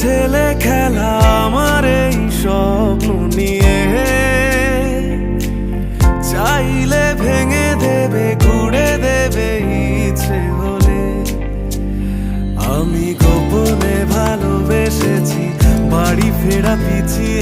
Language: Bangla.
ছেলে খেলা আমার এই স্বপ্ন নিয়ে, চাইলে ভেঙে দেবে ঘুরে দেবে ইচ্ছে হলে। আমি গোপনে ভালোবেসেছি, বাড়ি ফেরা পিছিয়ে